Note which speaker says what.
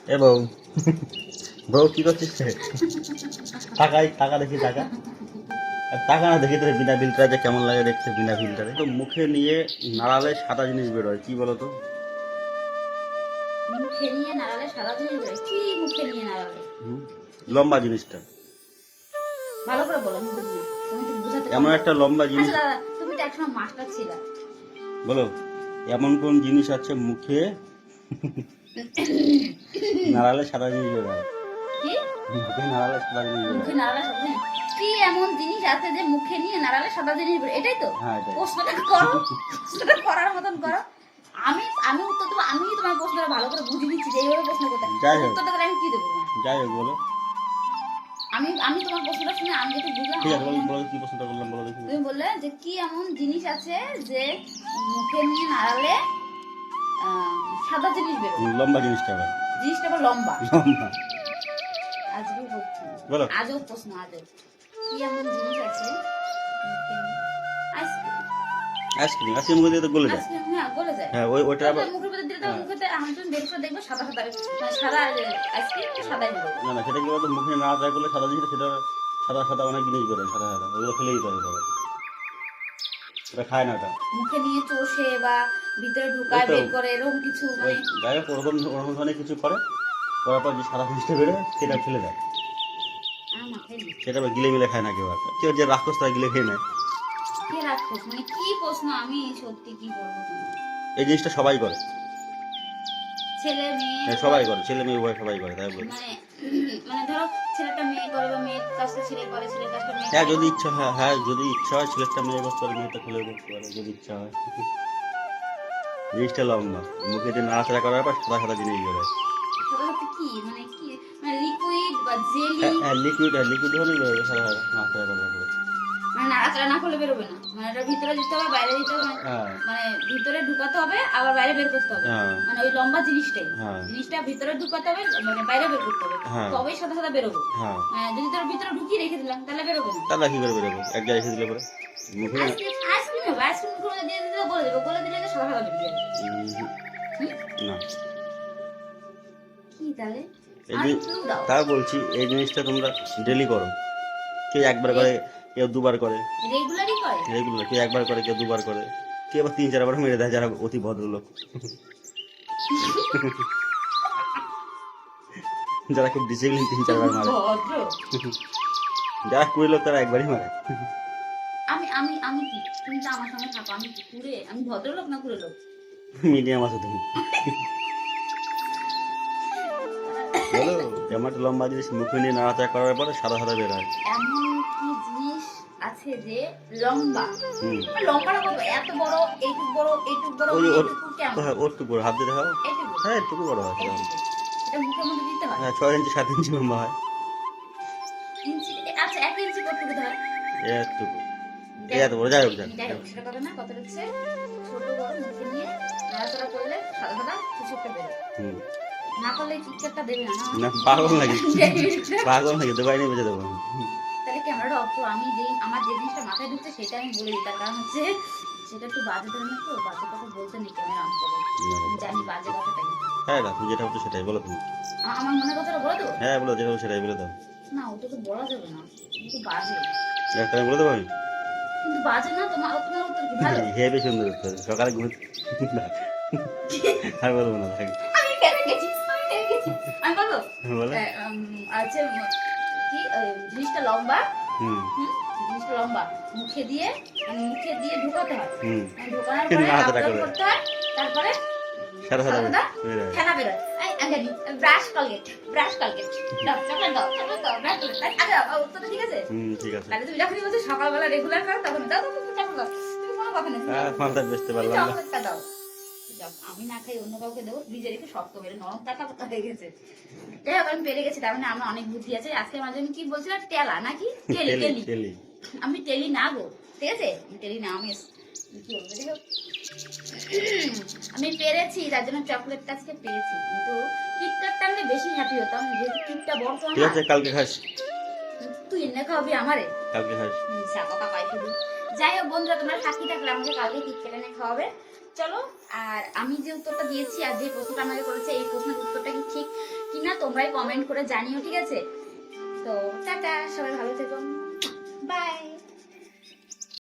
Speaker 1: এ বউ বউ কি করছিস টাকাই টাকা দেখি টাকা আর টাকা না দেখি তোর বিনা ফিল্টারে যে কেমন লাগে দেখতে বিনা ফিল্টারে তো মুখে নিয়ে নাড়ালে সাদা জিনিস বেরোয় কি বলো তো
Speaker 2: মুখে নিয়ে নাড়ালে সাদা জিনিস বেরোয় কি মুখে নিয়ে নাড়ালে
Speaker 1: লম্বা জিনিসটা
Speaker 2: ভালো করে বলো আমি বুঝি না তুমি তো বুঝাতে
Speaker 1: এমন একটা লম্বা জিনিস
Speaker 2: আচ্ছা দাদা তুমি তো একসময় মাস্টার ছিলে
Speaker 1: বলো এমন কোন জিনিস আছে মুখে নাড়ালে সাদা জিনিস বেরোয়
Speaker 2: কি
Speaker 1: মুখে নাড়ালে সাদা জিনিস
Speaker 2: মুখে
Speaker 1: বেরোয়
Speaker 2: নাড়ালে সাদা জিনিস কি এমন জিনিস আছে যে মুখে নিয়ে নাড়ালে সাদা জিনিস বেরোয় এটাই তো
Speaker 1: হ্যাঁ এটাই।
Speaker 2: প্রশ্নটা করো প্রশ্নটা করার মতন করো আমি আমি উত্তর দেবো আমি তোমার প্রশ্নটা ভালো করে বুঝিয়ে দিচ্ছি যে এইভাবে প্রশ্ন করতে
Speaker 1: যাই হোক।
Speaker 2: উত্তরটা তাহলে আমি কি দেবো তোমার?
Speaker 1: যাই হোক বলো
Speaker 2: আমি আমি তোমার প্রশ্নটা শুনে আমি যেটা বুঝলাম
Speaker 1: ঠিক আছে
Speaker 2: আমি-
Speaker 1: বলো বলো কি প্রশ্নটা করলাম বলো দেখি
Speaker 2: তুমি বললে যে কি এমন জিনিস আছে যে মুখে নিয়ে নাড়ালে সাদা জিনিস বেরোয়
Speaker 1: লম্বা জিনিসটা আবার
Speaker 2: জিনিসটা আবার লম্বা
Speaker 1: লম্বা
Speaker 2: আজকে হচ্ছে
Speaker 1: বলো
Speaker 2: আজও প্রশ্ন আজও কি এমন জিনিস আছে আইসক্রিম
Speaker 1: আইসক্রিম আইসক্রিম মুখে দিয়ে তো গলে যায়
Speaker 2: আইসক্রিম হ্যাঁ গলে যায়
Speaker 1: হ্যাঁ ওইটা আবার
Speaker 2: মুখের ভিতরে দিলে তো মুখেতে আমি তুমি বের করে দেখবে সাদা সাদা মানে সাদা আইসক্রিম সাদাই বেরোবে
Speaker 1: না না সেটা কি বলতো মুখে না ট্রাই করলে সাদা জিনিস সেটা সাদা সাদা অনেক জিনিস বেরোয় সাদা সাদা ওগুলো ফেলে দিতে হবে সবাই ওটা খায় না ওটা
Speaker 2: মুখে নিয়ে চষে বা ভিতরে ঢুকায়
Speaker 1: ওই তো।
Speaker 2: বের করে এরকম কিছু
Speaker 1: ওই
Speaker 2: মানে
Speaker 1: যাই হোক ওরকম ওরকম ধরনের কিছু করে করার পর যে সাদা জিনিসটা বেরোয় সেটা ফেলে দেয়
Speaker 2: আমার মাথায় নেই।
Speaker 1: সেটা আবার গিলে মিলে খায় না কেউ আর কেউ যে রাক্ষস তারা গিলে খেয়ে নেয়
Speaker 2: কে রাক্ষস মানে কি প্রশ্ন আমি সত্যি কি বলবো তোমার
Speaker 1: এই জিনিসটা সবাই করে
Speaker 2: ছেলে মেয়ে
Speaker 1: হ্যাঁ সবাই করে ছেলে মেয়ে উভয় সবাই করে তাই বলি
Speaker 2: মানে মানে ধরো ছেলেটা মেয়ে করে বা মেয়ের কাজটা ছেলে করে ছেলের কাজটা মেয়ে
Speaker 1: হ্যাঁ
Speaker 2: করে।
Speaker 1: যদি ইচ্ছা হয় হ্যাঁ যদি ইচ্ছা হয় ছেলেটা মেয়ে বসতে পারে মেয়েটা ছেলে বসতে পারে যদি ইচ্ছা হয় জিনিসটা লম্বা মুখে দিয়ে নাড়াচাড়া করার পর সাদা সাদা জিনিস বেরোয়
Speaker 2: সেটা হচ্ছে কি মানে কি মানে লিকুইড বা জেলি
Speaker 1: হ্যাঁ লিকুইড হলেই বেরোবে সাদা সাদা নাড়াচাড়া করার পরে
Speaker 2: মানে নাড়াচাড়া না করলে বেরোবে না মানে এটা ভিতরে দিতে হবে বাইরে দিতে হবে
Speaker 1: হ্যাঁ
Speaker 2: মানে ভিতরে ঢুকাতে হবে আবার বাইরে বের করতে হবে
Speaker 1: হ্যাঁ
Speaker 2: মানে ওই লম্বা জিনিসটাই
Speaker 1: হ্যাঁ
Speaker 2: জিনিসটা ভিতরে ঢুকাতে হবে মানে বাইরে বের করতে হবে
Speaker 1: হ্যাঁ।
Speaker 2: তবেই সাদা সাদা বেরোবে
Speaker 1: হ্যাঁ
Speaker 2: যদি তোর ভিতরে ঢুকিয়ে রেখে দিলাম তাহলে বেরোবে না
Speaker 1: তাহলে কি করে বেরোবে এক জায়গায় রেখে দিলে পরে মুখে না
Speaker 2: আইসক্রিম আইসক্রিম হবে আইসক্রিম করে দিয়ে দিলে বলে দেবে বলে দিলে তো সাদা সাদা বেরিয়ে যাবে
Speaker 1: না
Speaker 2: কি তাহলে
Speaker 1: এই
Speaker 2: আমি
Speaker 1: যে-
Speaker 2: clue দাও
Speaker 1: তা বলছি এই জিনিসটা তোমরা ডেলি করো কেউ একবার করে কেউ দুবার করে
Speaker 2: রেগুলারই করে
Speaker 1: রেগুলার কেউ একবার করে কেউ দুবার করে কেউ আবার 3-4 বার মেরে দেয় যারা অতি ভদ্রলোক যারা খুব ডিসিপ্লিন 3-4 বার মারে
Speaker 2: ভদ্র
Speaker 1: যারা কুড়ি লোক তারা একবারই মারে
Speaker 2: আমি আমি আমি কি তুমি তো আমার সঙ্গে থাকো আমি কি কুড়ে আমি ভদ্রলোক না কুড়ে লোক
Speaker 1: মিডিয়াম আছো তুমি বলো যেমন একটা লম্বা জিনিস মুখে নিয়ে নাড়াচাড়া করার পরে সাদা সাদা বের হয়
Speaker 2: এমন কি জিনিস আছে যে লম্বা
Speaker 1: হুম
Speaker 2: লম্বাটা কত এত বড় এইটুক বড় এইটুক বড়
Speaker 1: ওই ওর
Speaker 2: এইটুকু কেমন
Speaker 1: হ্যাঁ ওরটুকু বড় হাত দিয়ে দেখাও
Speaker 2: এইটুকু
Speaker 1: হ্যাঁ একটুকু বড় হয়
Speaker 2: এইটুকু এটা মুখের মধ্যে দিতে হয়
Speaker 1: হ্যাঁ 6 ইঞ্চি 7 ইঞ্চি লম্বা হয়
Speaker 2: ইঞ্চি আচ্ছা 1 ইঞ্চি কত দিতে হয়
Speaker 1: এতটুকু এত বড় যাই হোক যাই
Speaker 2: যাই হোক সেটা কথা না কথা হচ্ছে ছোট বড় মুখে নিয়ে নাড়াচাড়া করলে সাদা সাদা কিছু একটা বেরোয়
Speaker 1: হুম
Speaker 2: না করলে কিকটা দেবে না
Speaker 1: না পাগল নাকি পাগল নাকি দোকানে নিয়ে বেঁচে দেবো
Speaker 2: তাহলে ক্যামেরাটা অফ করো আমি যে আমার যে জিনিসটা মাথায় ঢুকছে সেটা আমি বলে দিই তার কারণ হচ্ছে সেটা একটু বাজে ধরনের তো বাজে কথা বলতে নেই ক্যামেরা অন করে আমি জানি বাজে কথাটাই
Speaker 1: হ্যাঁ না তুমি যেটা হচ্ছে সেটাই বলো তুমি
Speaker 2: আমার মনের কথাটা বলে দেবো
Speaker 1: হ্যাঁ বলো যেটা হচ্ছে সেটাই বলে দাও
Speaker 2: না ওটা তো বলা যাবে না কিন্তু বাজে
Speaker 1: একটা আমি বলে দেবো আমি
Speaker 2: কিন্তু বাজে না তোমার তোমার উত্তর কি ভালো
Speaker 1: হেবি সুন্দর উত্তর সকালে ঘুম না আর বলবো না থাক
Speaker 2: আমি পেরে গেছি আমি বলবো
Speaker 1: বলো
Speaker 2: আচ্ছা কি জিনিসটা লম্বা
Speaker 1: হুম
Speaker 2: জিনিসটা লম্বা মুখে দিয়ে মুখে দিয়ে ঢোকাতে হয়
Speaker 1: হুম
Speaker 2: ঢোকানোর পরে
Speaker 1: নাড়াচাড়া
Speaker 2: আপলোড
Speaker 1: করে।
Speaker 2: করতে হয় তারপরে
Speaker 1: সাদা সাদা
Speaker 2: সাদা
Speaker 1: বের হয়।
Speaker 2: ফেনা বেরোয় আমি জানি ব্রাশ কলগেট দাও চকলেট দাও ব্রাশ কলগেট আগে উত্তরটা ঠিক আছে
Speaker 1: হুম ঠিক আছে
Speaker 2: তাহলে তুমি যখনই বলছো সকালবেলা রেগুলার করো তখন দাও চকলেট দাও তুমি কোনো কথা নেই
Speaker 1: মাথা বেচতে পারলাম না
Speaker 2: চকলেটটা দাও যাক, আমি না খাই অন্য কাউকে দেবো ফ্রিজে রেখে শক্ত বেড়ে নরম টাকা পাতা হয়ে গেছে যাই হোক আমি পেরে গেছি তার মানে আমার অনেক বুদ্ধি আছে আজকে আমার জন্য কি বলছিলাম টেলা নাকি টেলি
Speaker 1: তেলি
Speaker 2: টেলি
Speaker 1: তেলি
Speaker 2: আমি টেলি না গো ঠিক আছে আমি টেলি না আমি কি বলবো যাই হোক, আমি পেরেছি তার জন্য চকলেটটা আজকে পেয়েছি কিন্তু কিটকাট টানলে বেশি হ্যাপি হতাম যেহেতু কিটটা বড় তো
Speaker 1: ঠিক আছে
Speaker 2: আমার
Speaker 1: কালকে খাস
Speaker 2: তুই এনে খাওয়াবি আমারে
Speaker 1: কালকে খাস
Speaker 2: কথা পাই শুধু যাই হোক বন্ধুরা তোমরা সাক্ষী থাকলে আমাকে কালকে কিটকাট এনে খাওয়াবে চলো আর আমি যে উত্তরটা দিয়েছি আর যে প্রশ্নটা আমাকে করেছে এই প্রশ্নের উত্তরটা কি ঠিক কিনা তোমরাই কমেন্ট করে জানিও, ঠিক আছে? তো টাটা, সবাই ভালো